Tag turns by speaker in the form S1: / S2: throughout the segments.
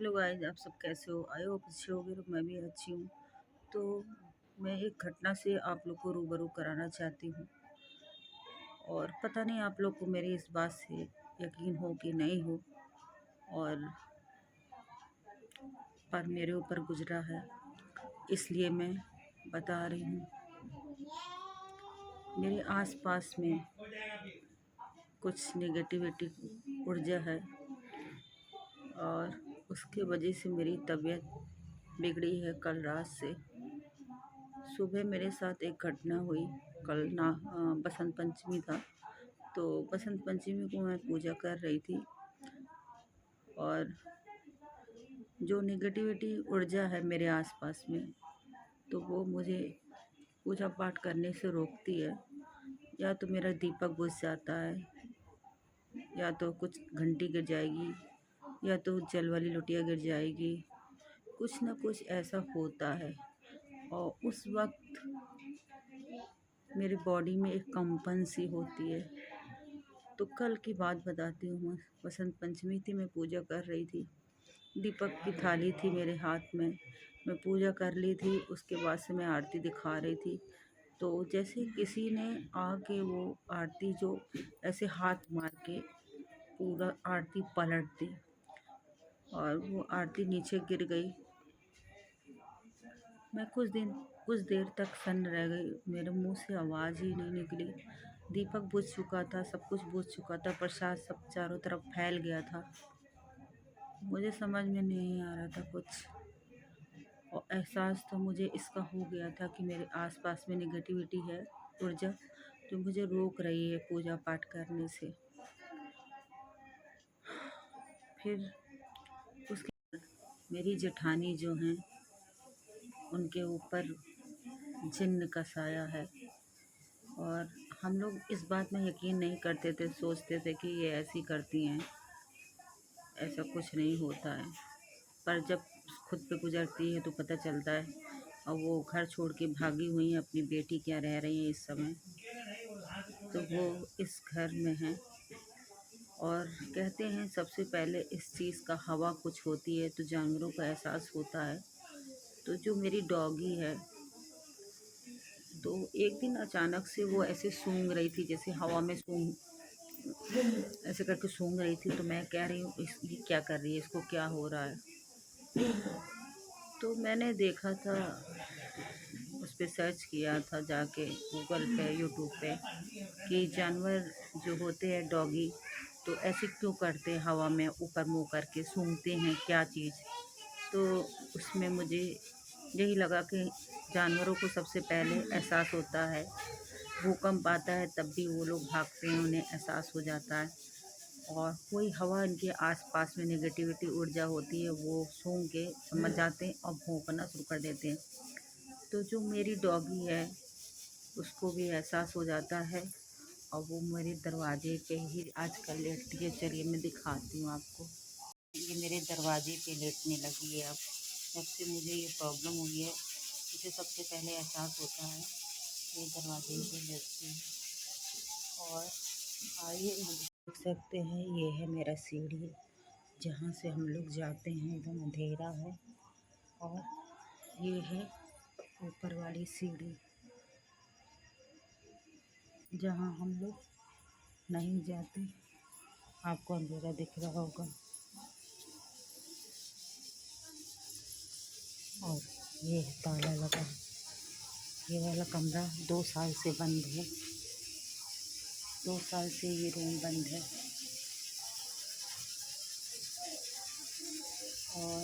S1: Hello guys, आप सब कैसे हो? आई होप अच्छे होगे। तो मैं भी अच्छी हूँ। तो मैं एक घटना से आप लोग को रूबरू कराना चाहती हूँ, और पता नहीं आप लोग को मेरी इस बात से यकीन हो कि नहीं हो, और पर मेरे ऊपर गुजरा है, इसलिए मैं बता रही हूँ। मेरे आसपास में कुछ नेगेटिविटी ऊर्जा है, और उसके वजह से मेरी तबीयत बिगड़ी है कल रात से। सुबह मेरे साथ एक घटना हुई। कल बसंत पंचमी था। तो बसंत पंचमी को मैं पूजा कर रही थी, और जो नेगेटिविटी ऊर्जा है मेरे आसपास में, तो वो मुझे पूजा पाठ करने से रोकती है। या तो मेरा दीपक बुझ जाता है, या तो कुछ घंटी गिर जाएगी, या तो जल वाली लोटिया गिर जाएगी। कुछ ना कुछ ऐसा होता है, और उस वक्त मेरी बॉडी में एक कंपन सी होती है। तो कल की बात बताती हूँ। मैं बसंत पंचमी थी, मैं पूजा कर रही थी। दीपक की थाली थी मेरे हाथ में, मैं पूजा कर ली थी। उसके बाद से मैं आरती दिखा रही थी। तो जैसे किसी ने आके वो आरती जो ऐसे हाथ मार के पूरा आरती पलट दी, और वो आरती नीचे गिर गई। मैं कुछ देर तक सन्न रह गई। मेरे मुंह से आवाज़ ही नहीं निकली। दीपक बुझ चुका था, सब कुछ बुझ चुका था, प्रसाद सब चारों तरफ फैल गया था। मुझे समझ में नहीं आ रहा था कुछ, और एहसास तो मुझे इसका हो गया था कि मेरे आसपास में नेगेटिविटी है, ऊर्जा, जो मुझे रोक रही है पूजा पाठ करने से। फिर उसके बाद मेरी जेठानी जो हैं, उनके ऊपर जिन्न का साया है। और हम लोग इस बात में यकीन नहीं करते थे, सोचते थे कि ये ऐसी करती हैं, ऐसा कुछ नहीं होता है। पर जब खुद पे गुजरती है तो पता चलता है। और वो घर छोड़ के भागी हुई हैं, अपनी बेटी क्या रह रही हैं इस समय। तो वो इस घर में हैं, और कहते हैं सबसे पहले इस चीज़ का हवा कुछ होती है तो जानवरों का एहसास होता है। तो जो मेरी डॉगी है, तो एक दिन अचानक से वो ऐसे सूंघ रही थी, जैसे हवा में सूंघ ऐसे करके सूंघ रही थी। तो मैं कह रही हूँ ये क्या कर रही है, इसको क्या हो रहा है। तो मैंने देखा था, उस पर सर्च किया था जाके गूगल पे, यूट्यूब पे, कि जानवर जो होते हैं डॉगी, तो ऐसे क्यों करते हैं, हवा में ऊपर मुँह करके सूंघते हैं क्या चीज़। तो उसमें मुझे यही लगा कि जानवरों को सबसे पहले एहसास होता है, भूकंप आता है तब भी वो लोग भागते हैं, उन्हें एहसास हो जाता है। और कोई हवा इनके आसपास में नेगेटिविटी ऊर्जा होती है, वो सूंघ के समझ जाते हैं और भौंकना शुरू कर देते हैं। तो जो मेरी डॉगी है, उसको भी एहसास हो जाता है, और वो मेरे दरवाजे पे ही आजकल लेटती है। चलिए मैं दिखाती हूँ आपको। ये मेरे दरवाजे पे लेटने लगी है अब। जब से मुझे ये प्रॉब्लम हुई है, मुझे सबसे पहले एहसास होता है, ये दरवाजे पे लेटती है। और आइए देख सकते हैं, ये है मेरा सीढ़ी, जहाँ से हम लोग जाते हैं। एकदम अंधेरा है, और ये है ऊपर वाली सीढ़ी, जहाँ हम लोग नहीं जाते। आपको अंधेरा दिख रहा होगा। और ये है ताला लगा। ये वाला कमरा 2 साल से बंद है। 2 साल से ये रूम बंद है। और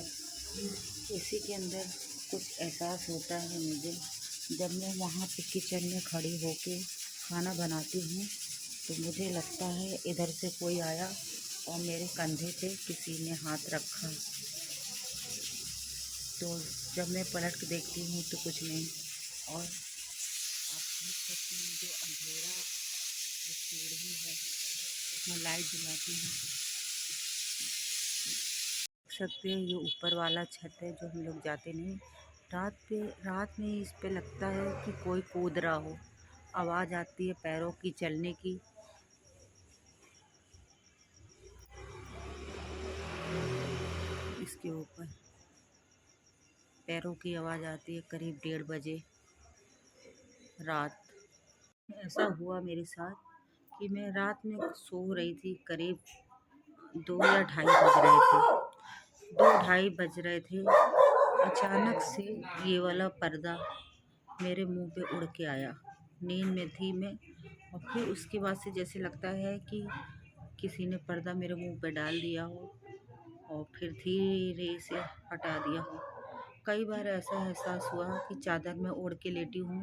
S1: इसी के अंदर कुछ एहसास होता है मुझे, जब मैं वहाँ पे किचन में खड़ी होके खाना बनाती हूँ, तो मुझे लगता है इधर से कोई आया और मेरे कंधे पे किसी ने हाथ रखा। तो जब मैं पलट के देखती हूँ तो कुछ नहीं। और आप देख सकते हैं, जो अंधेरा, जो सीढ़ी है, मैं लाइट जलाती हूँ, देख सकते हैं। ये ऊपर वाला छत है, जो हम लोग जाते नहीं। रात में इस पे लगता है कि कोई कूद रहा हो, आवाज़ आती है पैरों की चलने की। उसके ऊपर पैरों की आवाज़ आती है करीब 1:30 बजे रात। ऐसा हुआ मेरे साथ कि मैं रात में सो रही थी, करीब 2 या ढाई बज रहे थे। 2 ढाई बज रहे थे, अचानक से ये वाला पर्दा मेरे मुंह पे उड़ के आया। नींद में थी मैं, और फिर उसके बाद से जैसे लगता है कि किसी ने पर्दा मेरे मुंह पे डाल दिया हो और फिर धीरे से हटा दिया हो। कई बार ऐसा एहसास हुआ कि चादर में ओढ़ के लेटी हूँ,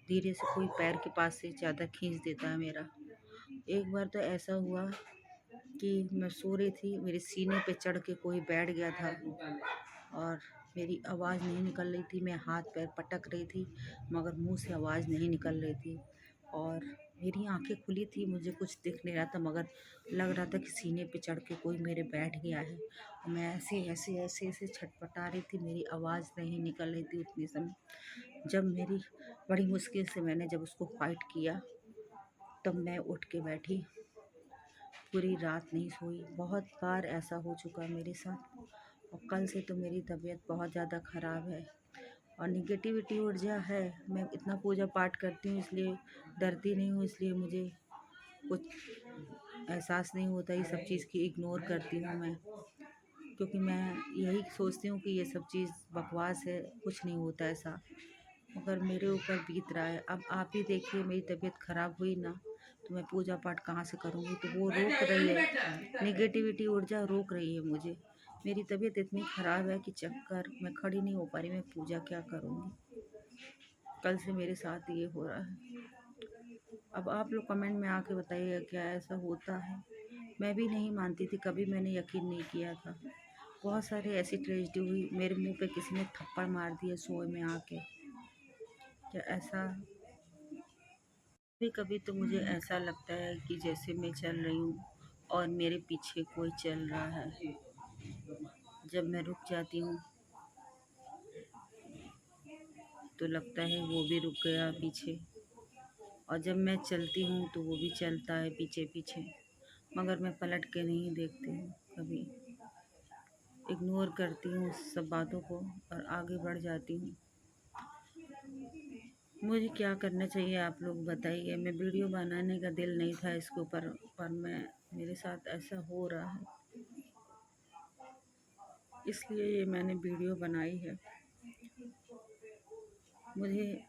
S1: धीरे से कोई पैर के पास से चादर खींच देता है मेरा। एक बार तो ऐसा हुआ कि मैं सो रही थी, मेरे सीने पे चढ़ के कोई बैठ गया था और मेरी आवाज़ नहीं निकल रही थी। मैं हाथ पैर पटक रही थी मगर मुंह से आवाज़ नहीं निकल रही थी, और मेरी आंखें खुली थी, मुझे कुछ दिख नहीं रहा था मगर लग रहा था कि सीने पे चढ़ के कोई मेरे बैठ गया है। और मैं ऐसे ऐसे ऐसे ऐसे छटपटा रही थी, मेरी आवाज़ नहीं निकल रही थी उतने समय। जब मेरी बड़ी मुश्किल से मैंने जब उसको फाइट किया, तब मैं उठ के बैठी। पूरी रात नहीं सोई। बहुत बार ऐसा हो चुका मेरे साथ, और कल से तो मेरी तबीयत बहुत ज़्यादा ख़राब है और निगेटिविटी ऊर्जा है। मैं इतना पूजा पाठ करती हूँ, इसलिए डरती नहीं हूँ, इसलिए मुझे कुछ एहसास नहीं होता। ये सब चीज़ की इग्नोर करती हूँ मैं, क्योंकि मैं यही सोचती हूँ कि ये सब चीज़ बकवास है, कुछ नहीं होता ऐसा। मगर मेरे ऊपर बीत रहा है। अब आप ही देखिए, मेरी तबीयत ख़राब हुई ना, तो मैं पूजा पाठ कहाँ से करूँगी। तो वो रोक रही है, निगेटिविटी ऊर्जा रोक रही है मुझे। मेरी तबीयत इतनी ख़राब है कि चक्कर, मैं खड़ी नहीं हो पा रही, मैं पूजा क्या करूँगी। कल से मेरे साथ ये हो रहा है। अब आप लोग कमेंट में आके बताइएगा क्या ऐसा होता है। मैं भी नहीं मानती थी, कभी मैंने यकीन नहीं किया था। बहुत सारे ऐसी ट्रेजेडी हुई, मेरे मुंह पे किसी ने थप्पड़ मार दिया सोए में आके। क्या ऐसा कभी कभी तो मुझे ऐसा लगता है कि जैसे मैं चल रही हूँ और मेरे पीछे कोई चल रहा है। जब मैं रुक जाती हूँ तो लगता है वो भी रुक गया पीछे, और जब मैं चलती हूँ तो वो भी चलता है पीछे पीछे। मगर मैं पलट के नहीं देखती हूँ कभी, इग्नोर करती हूँ उस सब बातों को और आगे बढ़ जाती हूँ। मुझे क्या करना चाहिए आप लोग बताइए। मैं वीडियो बनाने का दिल नहीं था इसके ऊपर, पर मेरे साथ ऐसा हो रहा है, इसलिए ये मैंने वीडियो बनाई है। मुझे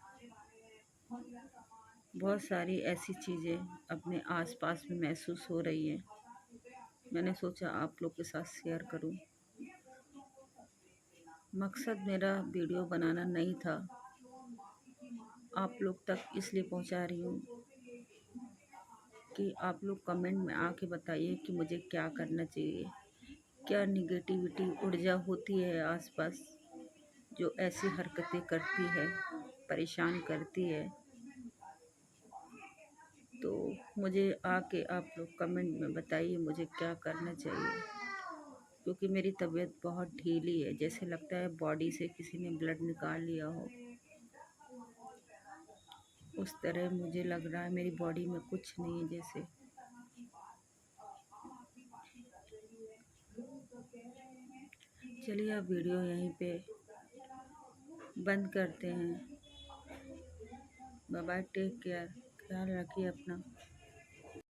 S1: बहुत सारी ऐसी चीज़ें अपने आसपास में महसूस हो रही हैं, मैंने सोचा आप लोग के साथ शेयर करूं। मकसद मेरा वीडियो बनाना नहीं था, आप लोग तक इसलिए पहुंचा रही हूँ कि आप लोग कमेंट में आके बताइए कि मुझे क्या करना चाहिए। क्या निगेटिविटी ऊर्जा होती है आसपास जो ऐसी हरकतें करती है, परेशान करती है, तो मुझे आके आप लोग कमेंट में बताइए मुझे क्या करना चाहिए। क्योंकि मेरी तबीयत बहुत ढीली है, जैसे लगता है बॉडी से किसी ने ब्लड निकाल लिया हो, उस तरह मुझे लग रहा है। मेरी बॉडी में कुछ नहीं है जैसे। चलिए अब वीडियो यहीं पे बंद करते हैं। बाय बाय, टेक केयर, ख्याल रखिए अपना।